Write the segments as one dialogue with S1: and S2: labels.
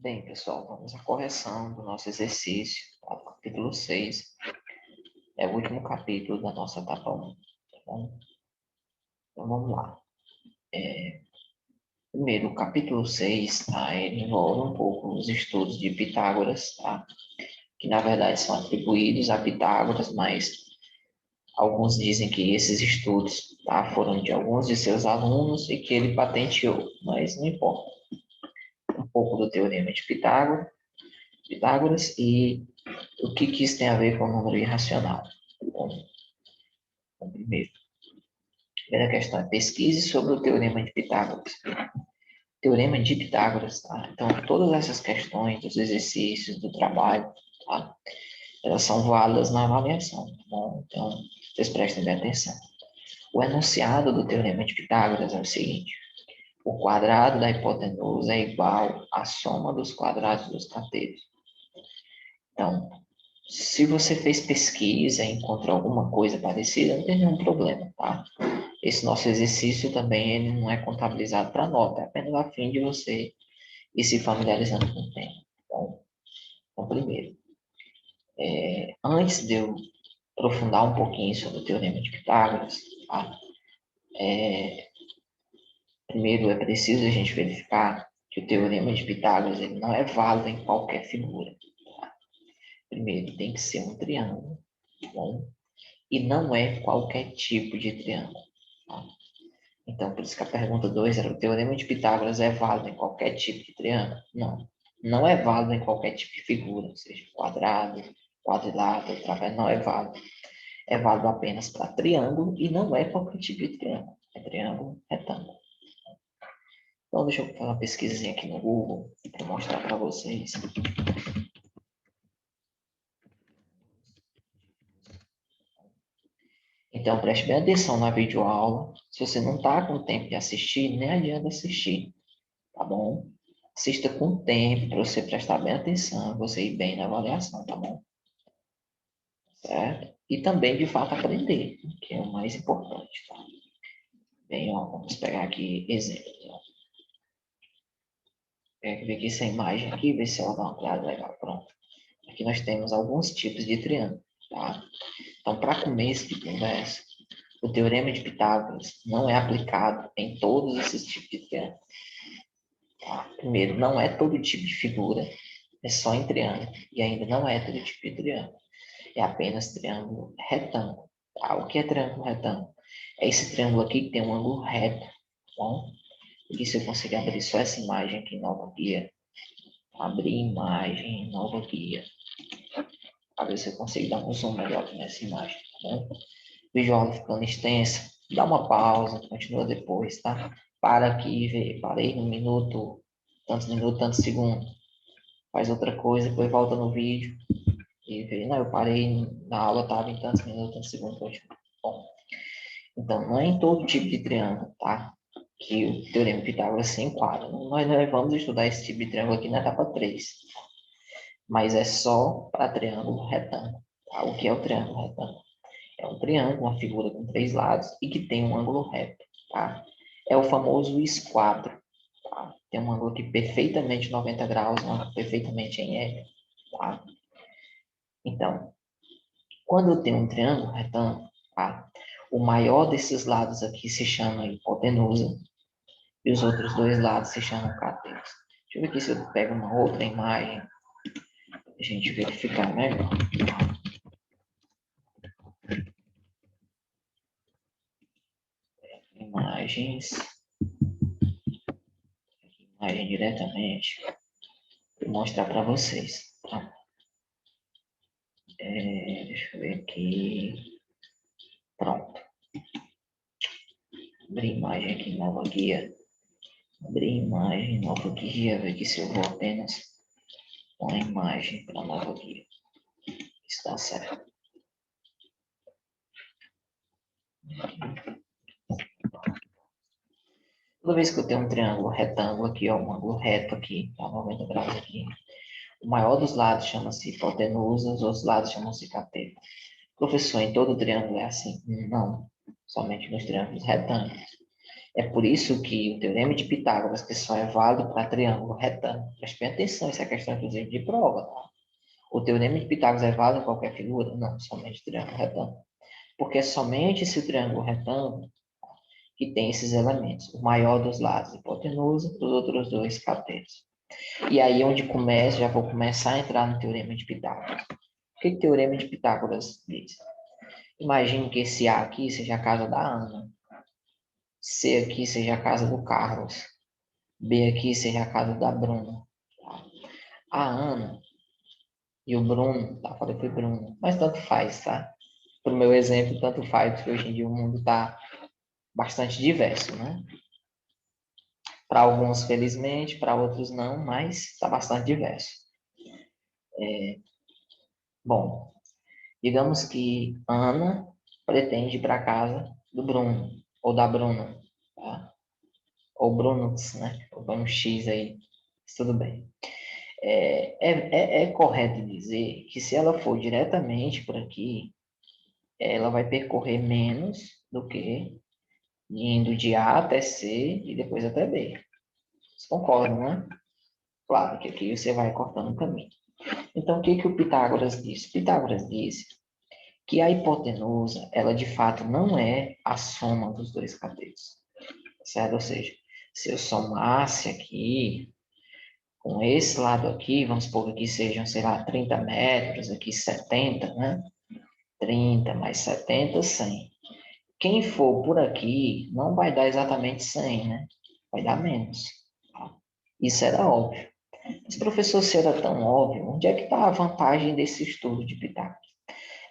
S1: Bem, pessoal, vamos à correção do nosso exercício, tá? Capítulo 6. É o último capítulo da nossa etapa 1, tá bom? Então, vamos lá. Primeiro, o capítulo 6, tá? Ele envolve um pouco os estudos de Pitágoras, tá? Que, na verdade, são atribuídos a Pitágoras, mas alguns dizem que esses estudos, tá? Foram de alguns de seus alunos e que ele patenteou, mas não importa. Um pouco do teorema de Pitágoras e o que isso tem a ver com o número irracional. Bom, primeiro, a primeira questão é pesquise sobre o teorema de Pitágoras. Teorema de Pitágoras, tá? Então, todas essas questões dos exercícios, do trabalho, tá? Elas são válidas na avaliação, tá bom? Então, vocês prestem bem atenção. O enunciado do teorema de Pitágoras é o seguinte: o quadrado da hipotenusa é igual à soma dos quadrados dos catetos. Então, se você fez pesquisa e encontrou alguma coisa parecida, não tem nenhum problema, tá? Esse nosso exercício também ele não é contabilizado para nota, é apenas a fim de você ir se familiarizando com o tema. Então primeiro, antes de eu aprofundar um pouquinho sobre o teorema de Pitágoras, tá? Primeiro é preciso a gente verificar que o teorema de Pitágoras ele não é válido em qualquer figura. Tá? Primeiro, tem que ser um triângulo, tá bom? E não é qualquer tipo de triângulo. Tá? Então, por isso que a pergunta 2 era: o teorema de Pitágoras é válido em qualquer tipo de triângulo? Não. Não é válido em qualquer tipo de figura, seja quadrado, quadrilátero, trapézio, não é válido. É válido apenas para triângulo e não é qualquer tipo de triângulo. É triângulo retângulo. Então, deixa eu fazer uma pesquisinha aqui no Google para mostrar para vocês. Então, preste bem atenção na videoaula. Se você não está com tempo de assistir, nem adianta assistir, tá bom? Assista com tempo para você prestar bem atenção, você ir bem na avaliação, tá bom? Certo? E também, de fato, aprender, que é o mais importante, tá? Bem, ó, vamos pegar aqui exemplos. Ó. Pega aqui essa imagem aqui, ver se ela dá uma olhada legal. Pronto. Aqui nós temos alguns tipos de triângulo, tá? Então, para começo de conversa, o teorema de Pitágoras não é aplicado em todos esses tipos de triângulo. Tá? Primeiro, não é todo tipo de figura, é só em triângulo. E ainda não é todo tipo de triângulo. É apenas triângulo retângulo. Tá? O que é triângulo retângulo? É esse triângulo aqui que tem um ângulo reto. Tá bom? E se eu conseguir abrir só essa imagem aqui, nova guia. Abrir imagem, nova guia. Para ver se eu consigo dar um zoom melhor aqui nessa imagem. Tá bom? Visual ficando extensa. Dá uma pausa, continua depois, tá? Para aqui e vê. Parei no minuto, tantos segundos. Faz outra coisa, depois volta no vídeo e vê. Não, eu parei na aula, estava em tantos minutos, tantos segundos. Bom, então, não é em todo tipo de triângulo, tá? Que o teorema de Pitágoras se enquadra. Nós vamos estudar esse tipo de triângulo aqui na etapa 3. Mas é só para triângulo retângulo. Tá? O que é o triângulo retângulo? É um triângulo, uma figura com 3 lados e que tem um ângulo reto, tá? É o famoso esquadro, tá? Tem um ângulo aqui perfeitamente 90 graus, um ângulo perfeitamente em R, tá? Então, quando eu tenho um triângulo retângulo, tá? O maior desses lados aqui se chama hipotenusa e os outros dois lados se chamam catetos. Deixa eu ver aqui se eu pego uma outra imagem para a gente verificar melhor. Imagens, imagem diretamente, vou mostrar para vocês. Tá? Deixa eu ver aqui. Pronto. Abrir imagem aqui, nova guia. Abrir imagem, nova guia. Ver aqui se eu vou apenas com a imagem para nova guia. Está certo. Toda vez que eu tenho um triângulo retângulo aqui, ó, um ângulo reto aqui, tá? 90 graus aqui. O maior dos lados chama-se hipotenusa, os outros lados chamam-se cateto. Professor, em todo triângulo é assim? Não. Somente nos triângulos retângulos. É por isso que o Teorema de Pitágoras, que só é válido para triângulo retângulo. Preste bem atenção, isso é questão, inclusive, de prova, tá? O Teorema de Pitágoras é válido em qualquer figura? Não, somente triângulo retângulo. Porque é somente esse triângulo retângulo que tem esses elementos. O maior dos lados, hipotenusa, os outros dois catetos. E aí, onde começa, já vou começar a entrar no Teorema de Pitágoras. O que o Teorema de Pitágoras diz? Imagine que esse A aqui seja a casa da Ana. C aqui seja a casa do Carlos. B aqui seja a casa da Bruna. A Ana e o Bruno, tá? Falei foi Bruno, mas tanto faz, tá? Pro meu exemplo, tanto faz, porque hoje em dia o mundo tá bastante diverso, né? Para alguns, felizmente, para outros não, mas está bastante diverso. Bom, digamos que Ana pretende ir para casa do Bruno, ou da Bruna, tá? Ou Brunux, né? Ou um X aí, mas tudo bem. É correto dizer que se ela for diretamente por aqui, ela vai percorrer menos do que indo de A até C e depois até B. Vocês concordam, né? Claro que aqui você vai cortando o caminho. Então, o que o Pitágoras disse? Pitágoras disse que a hipotenusa, ela de fato não é a soma dos dois catetos, certo? Ou seja, se eu somasse aqui, com esse lado aqui, vamos supor que aqui sejam, sei lá, 30 metros, aqui 70, né? 30 mais 70, 100. Quem for por aqui não vai dar exatamente 100, né? Vai dar menos. Tá? Isso era óbvio. Mas, professor, se era tão óbvio, onde é que está a vantagem desse estudo de Pitágoras?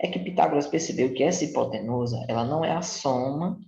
S1: É que Pitágoras percebeu que essa hipotenusa, ela não é a soma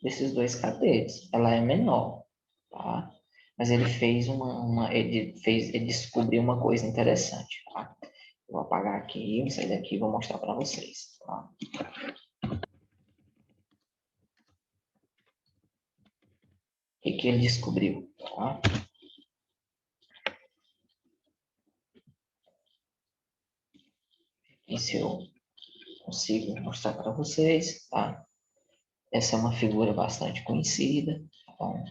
S1: desses dois catetos, ela é menor, tá? Mas ele fez ele descobriu uma coisa interessante, tá? Vou apagar aqui, vou sair daqui e vou mostrar para vocês, tá? O que ele descobriu, tá? E se eu consigo mostrar para vocês, tá? Essa é uma figura bastante conhecida, tá bom?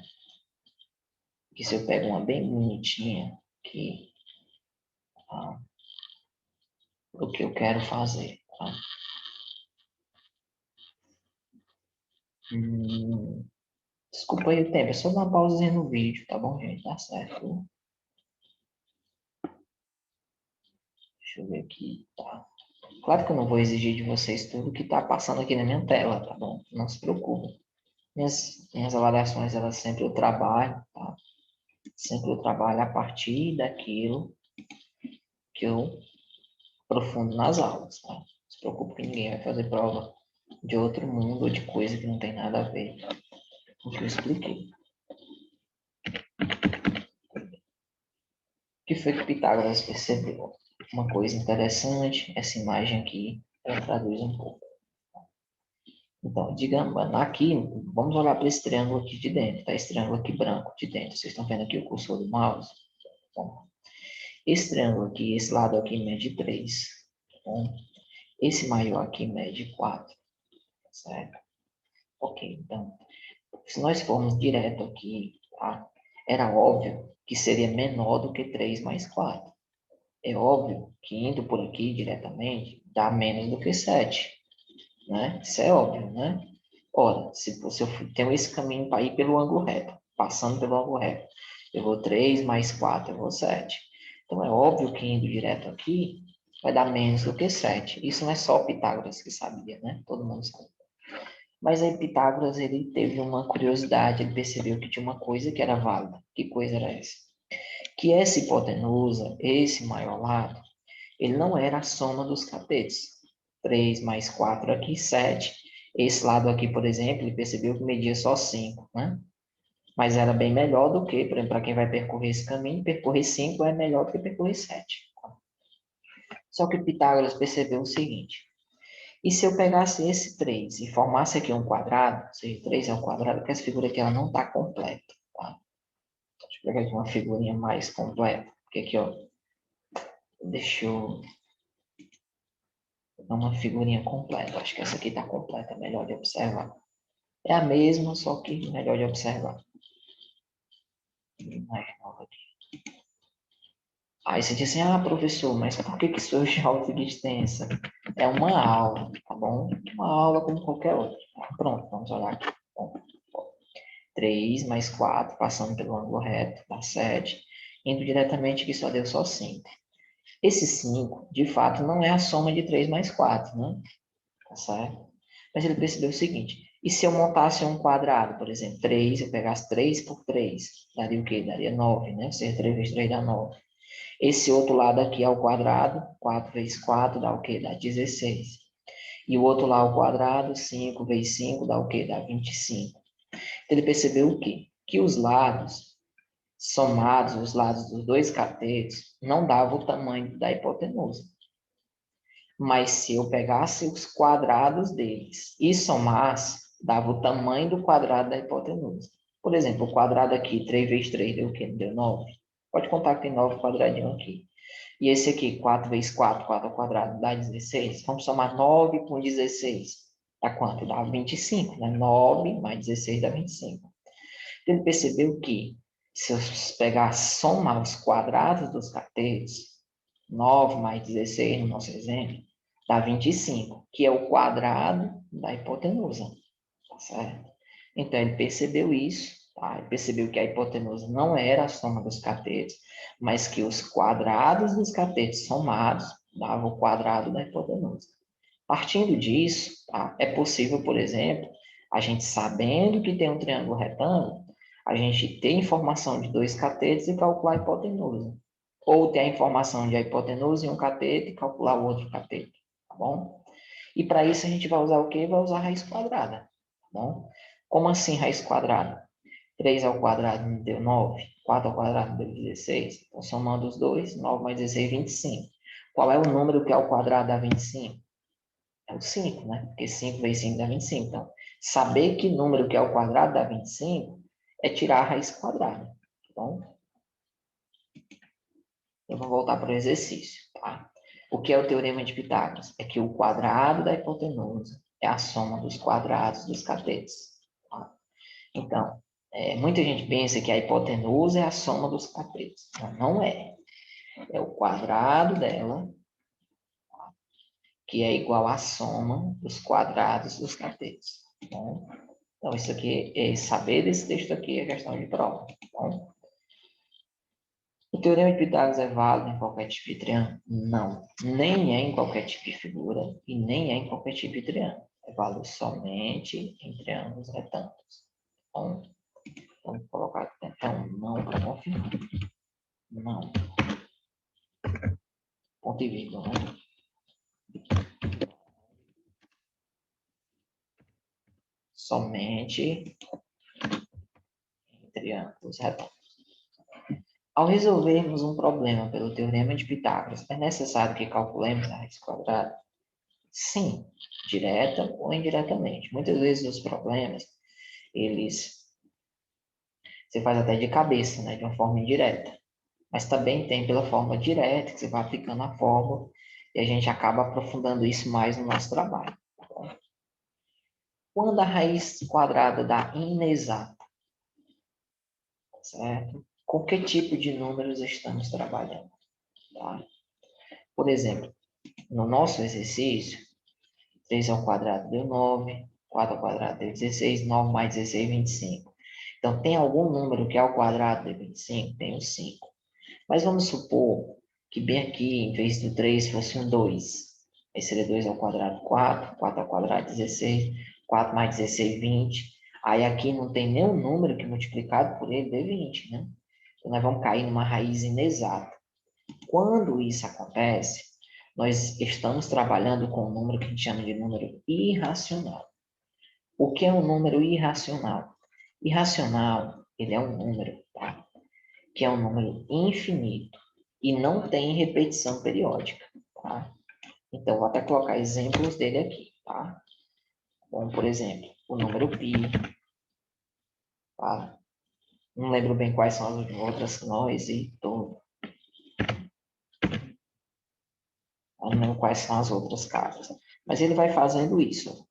S1: Que se eu pego uma bem bonitinha aqui, tá? O que eu quero fazer, tá? Desculpa aí o tempo, é só dar uma pausazinha no vídeo, tá bom, gente? Tá certo. Deixa eu ver aqui, tá? Claro que eu não vou exigir de vocês tudo que tá passando aqui na minha tela, tá bom? Não se preocupem. Minhas avaliações, elas sempre eu trabalho, tá? Sempre eu trabalho a partir daquilo que eu aprofundo nas aulas, tá? Não se preocupe que ninguém vai fazer prova de outro mundo ou de coisa que não tem nada a ver com o que eu expliquei. O que foi que Pitágoras percebeu? Uma coisa interessante, essa imagem aqui, ela traduz um pouco. Então, digamos, aqui, vamos olhar para esse triângulo aqui de dentro, tá? Esse triângulo aqui branco de dentro. Vocês estão vendo aqui o cursor do mouse? Bom, esse triângulo aqui, esse lado aqui mede 3. Bom, esse maior aqui mede 4, certo? Ok, então, se nós formos direto aqui, tá? Era óbvio que seria menor do que 3 mais 4. É óbvio que indo por aqui diretamente, dá menos do que 7, né? Isso é óbvio, né? Ora, se eu tenho esse caminho para ir pelo ângulo reto, passando pelo ângulo reto, eu vou 3 mais 4, eu vou 7. Então, é óbvio que indo direto aqui, vai dar menos do que 7. Isso não é só Pitágoras que sabia, né? Todo mundo sabe. Mas aí Pitágoras, ele teve uma curiosidade, ele percebeu que tinha uma coisa que era válida. Que coisa era essa? Que essa hipotenusa, esse maior lado, ele não era a soma dos catetos. 3 mais 4 aqui, 7. Esse lado aqui, por exemplo, ele percebeu que media só 5, né? Mas era bem melhor do que, por exemplo, para quem vai percorrer esse caminho, percorrer 5 é melhor do que percorrer 7. Só que Pitágoras percebeu o seguinte: e se eu pegasse esse 3 e formasse aqui um quadrado, ou seja, 3 é um quadrado, porque essa figura aqui ela não está completa, tá? Deixa eu pegar aqui uma figurinha mais completa. Porque aqui, ó, deixa eu dar uma figurinha completa. Acho que essa aqui está completa, melhor de observar. É a mesma, só que melhor de observar. Mais nova aqui. Aí você diz assim, ah, professor, mas por que isso é álgebra extensa? É uma aula, tá bom? Uma aula como qualquer outra. Pronto, vamos olhar aqui. Bom, 3 mais 4, passando pelo ângulo reto, dá 7. Indo diretamente aqui, só deu só 5. Esse 5, de fato, não é a soma de 3 mais 4, né? Tá certo? Mas ele percebeu o seguinte, e se eu montasse um quadrado, por exemplo, 3, eu pegasse 3 por 3, daria o quê? Daria 9, né? Ou seja, 3 vezes 3 dá 9. Esse outro lado aqui ao quadrado, 4 vezes 4 dá o quê? Dá 16. E o outro lá ao quadrado, 5 vezes 5 dá o quê? Dá 25. Ele percebeu o quê? Que os lados somados, os lados dos dois catetos, não davam o tamanho da hipotenusa. Mas se eu pegasse os quadrados deles e somasse, dava o tamanho do quadrado da hipotenusa. Por exemplo, o quadrado aqui, 3 vezes 3 deu o quê? Deu 9. Pode contar que tem 9 quadradinhos aqui. E esse aqui, 4 vezes 4, 4 ao quadrado, dá 16. Vamos somar 9 com 16. Dá quanto? Dá 25, né? 9 mais 16 dá 25. Ele percebeu que, se eu pegar, somar os quadrados dos catetos, 9 mais 16 no nosso exemplo, dá 25, que é o quadrado da hipotenusa. Tá certo? Então, ele percebeu isso, tá? Ele percebeu que a hipotenusa não era a soma dos catetos, mas que os quadrados dos catetos somados davam o quadrado da hipotenusa. Partindo disso, tá? É possível, por exemplo, a gente sabendo que tem um triângulo retângulo, a gente ter informação de dois catetos e calcular a hipotenusa. Ou ter a informação de a hipotenusa em um cateto e calcular o outro cateto, tá bom? E para isso a gente vai usar o quê? Vai usar a raiz quadrada, tá bom? Como assim raiz quadrada? 3 ao quadrado me deu 9, 4 ao quadrado me deu 16. Então, somando os dois, 9 mais 16, 25. Qual é o número que é ao quadrado dá 25? É o 5, né? Porque 5 vezes 5 dá 25. Então, saber que número que é ao quadrado dá 25 é tirar a raiz quadrada, tá bom? Eu vou voltar para o exercício, tá? O que é o teorema de Pitágoras? É que o quadrado da hipotenusa é a soma dos quadrados dos catetos. Tá? Então, muita gente pensa que a hipotenusa é a soma dos catetos. Não é. É o quadrado dela, que é igual à soma dos quadrados dos catetos. Tá bom? Então, isso aqui, saber desse texto aqui é questão de prova. Tá bom? O teorema de Pitágoras é válido em qualquer tipo de triângulo? Não. Nem é em qualquer tipo de figura e nem é em qualquer tipo de triângulo. É válido somente em triângulos retângulos. Então, vamos colocar aqui então não para confirmar. Não. Ponto e vírgula, né? Somente em triângulos retângulos. Ao resolvermos um problema pelo teorema de Pitágoras, é necessário que calculemos a raiz quadrada? Sim, direta ou indiretamente. Muitas vezes os problemas, você faz até de cabeça, né, de uma forma indireta. Mas também tem pela forma direta, que você vai aplicando a fórmula, e a gente acaba aprofundando isso mais no nosso trabalho. Tá bom? Quando a raiz quadrada dá inexata, certo? Com que tipo de números estamos trabalhando? Tá? Por exemplo, no nosso exercício, 3 ao quadrado deu 9, 4 ao quadrado deu 16, 9 mais 16, 25. Então, tem algum número que ao quadrado deu 25? Tem o 5. Mas vamos supor que bem aqui, em vez do 3, fosse um 2. Aí seria 2 ao quadrado, 4, 4 ao quadrado, 16, 4 mais 16, 20. Aí aqui não tem nenhum número que multiplicado por ele dê 20, né? Então, nós vamos cair numa raiz inexata. Quando isso acontece, nós estamos trabalhando com um número que a gente chama de número irracional. O que é um número irracional? Irracional, ele é um número, tá? Que é um número infinito e não tem repetição periódica, tá? Então, vou até colocar exemplos dele aqui, tá? Bom, por exemplo, o número π, tá? Não lembro bem quais são as outras nós e todo. Não lembro quais são as outras casas. Mas ele vai fazendo isso.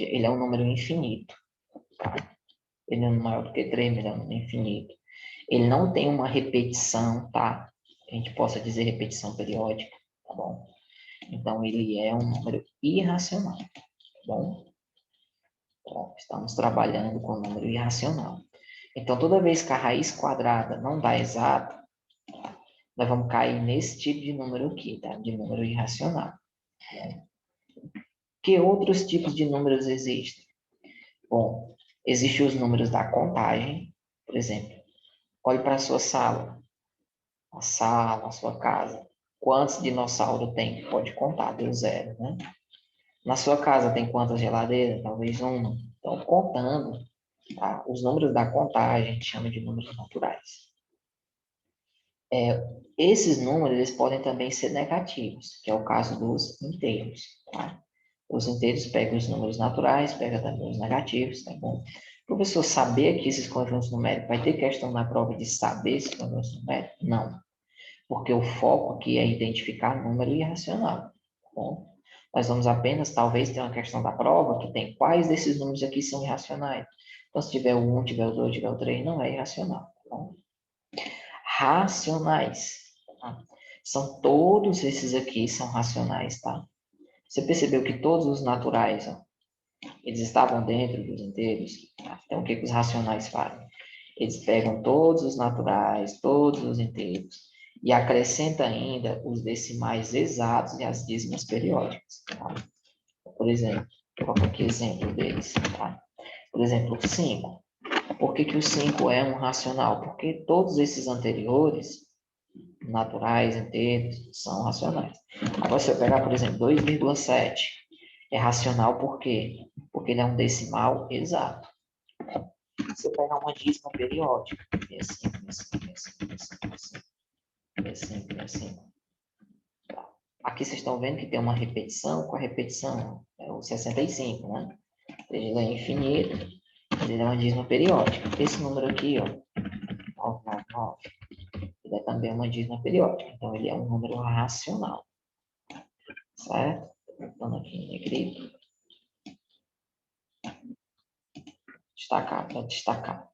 S1: ele é um número infinito, tá? Ele é maior do que 3, mas é um número infinito. Ele não tem uma repetição, tá? A gente possa dizer repetição periódica, tá bom? Então, ele é um número irracional, tá bom? Bom, estamos trabalhando com o número irracional. Então, toda vez que a raiz quadrada não dá exato, nós vamos cair nesse tipo de número aqui, tá? De número irracional. Que outros tipos de números existem? Bom, existem os números da contagem, por exemplo. Olhe para a sua sala, a sua casa. Quantos dinossauros tem? Pode contar, deu 0, né? Na sua casa tem quantas geladeiras? Talvez uma. Então, contando, tá? Os números da contagem, a gente chama de números naturais. Esses números, eles podem também ser negativos, que é o caso dos inteiros, tá? Os inteiros pegam os números naturais, pegam também os negativos, tá bom? O professor saber aqui esses conjuntos numéricos, vai ter questão na prova de saber esses conjuntos numéricos? Não, porque o foco aqui é identificar número irracional, tá bom? Nós vamos apenas, talvez, ter uma questão da prova que tem quais desses números aqui são irracionais. Então, se tiver o 1, tiver o 2, tiver o 3, não é irracional, tá bom? Racionais, tá? São todos esses aqui, são racionais, tá? Você percebeu que todos os naturais, ó, eles estavam dentro dos inteiros? Tá? Então, o que os racionais fazem? Eles pegam todos os naturais, todos os inteiros, e acrescenta ainda os decimais exatos e as dízimas periódicas. Tá? Por exemplo, vou colocar aqui exemplo deles. Tá? Por exemplo, o 5. Por que o 5 é um racional? Porque todos esses anteriores, naturais, inteiros, são racionais. Agora, se eu pegar, por exemplo, 2,7, é racional por quê? Porque ele é um decimal exato. Se eu pegar uma dízima periódica, 65, 65, 65, 65, 65. Aqui vocês estão vendo que tem uma repetição, com a repetição é o 65, né? Ele é infinito, ele é uma dízima periódica. Esse número aqui, ó, 999, ele é também uma dízima periódica, então ele é um número racional, certo? Voltando aqui em negrito. Destacar, para destacar.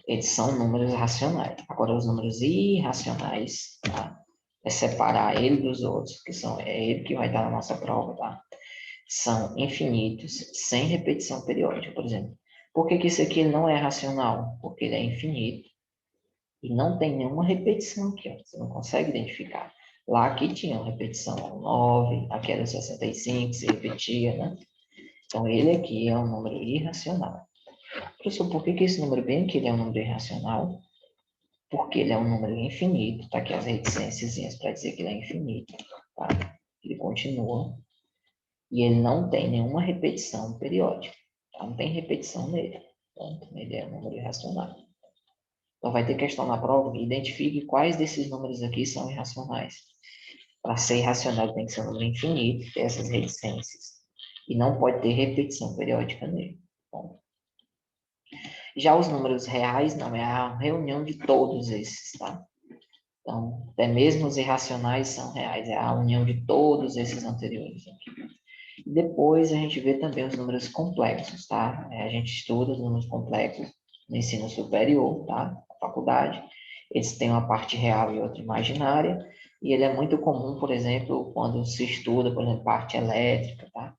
S1: Eles são números racionais. Agora, os números irracionais, tá? É separar ele dos outros, que é ele que vai dar na nossa prova, tá? São infinitos, sem repetição periódica, por exemplo. Por que isso aqui não é racional? Porque ele é infinito e não tem nenhuma repetição aqui, ó. Você não consegue identificar. Lá aqui tinha uma repetição, 9, aqui era 65, se repetia, né? Então, ele aqui é um número irracional. Professor, por que esse número bem aqui ele é um número irracional? Porque ele é um número infinito, tá aqui as reticências para dizer que ele é infinito, tá? Ele continua e ele não tem nenhuma repetição periódica, tá? Não tem repetição nele, então ele é um número irracional. Então vai ter questão na prova que identifique quais desses números aqui são irracionais. Para ser irracional tem que ser um número infinito, ter essas reticências, e não pode ter repetição periódica nele. Bom, já os números reais não, é a reunião de todos esses, tá? Então, até mesmo os irracionais são reais, é a união de todos esses anteriores aqui. E depois a gente vê também os números complexos, tá? A gente estuda os números complexos no ensino superior, tá? Na faculdade. Eles têm uma parte real e outra imaginária, e ele é muito comum, por exemplo, quando se estuda, por exemplo, parte elétrica, tá?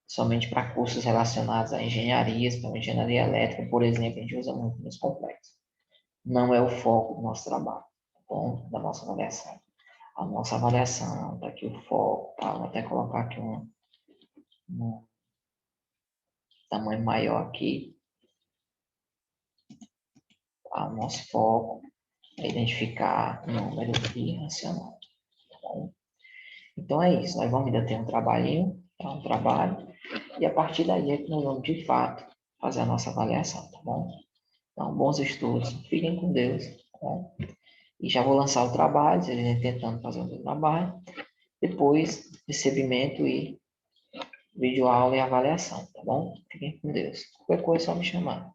S1: Somente para cursos relacionados a engenharias, como engenharia elétrica, por exemplo, a gente usa muito números complexos. Não é o foco do nosso trabalho, tá bom? Da nossa avaliação. A nossa avaliação, está aqui o foco, tá? Vou até colocar aqui um tamanho maior aqui. Tá? O nosso foco é identificar número irracional, tá bom? Então é isso, nós vamos ainda ter um trabalhinho, tá? Um trabalho, e a partir daí é que nós vamos, de fato, fazer a nossa avaliação, tá bom? Então, bons estudos, fiquem com Deus, tá bom? E já vou lançar o trabalho, vocês vêm tentando fazer o trabalho. Depois, recebimento e videoaula e avaliação, tá bom? Fiquem com Deus. Qualquer coisa é só me chamar.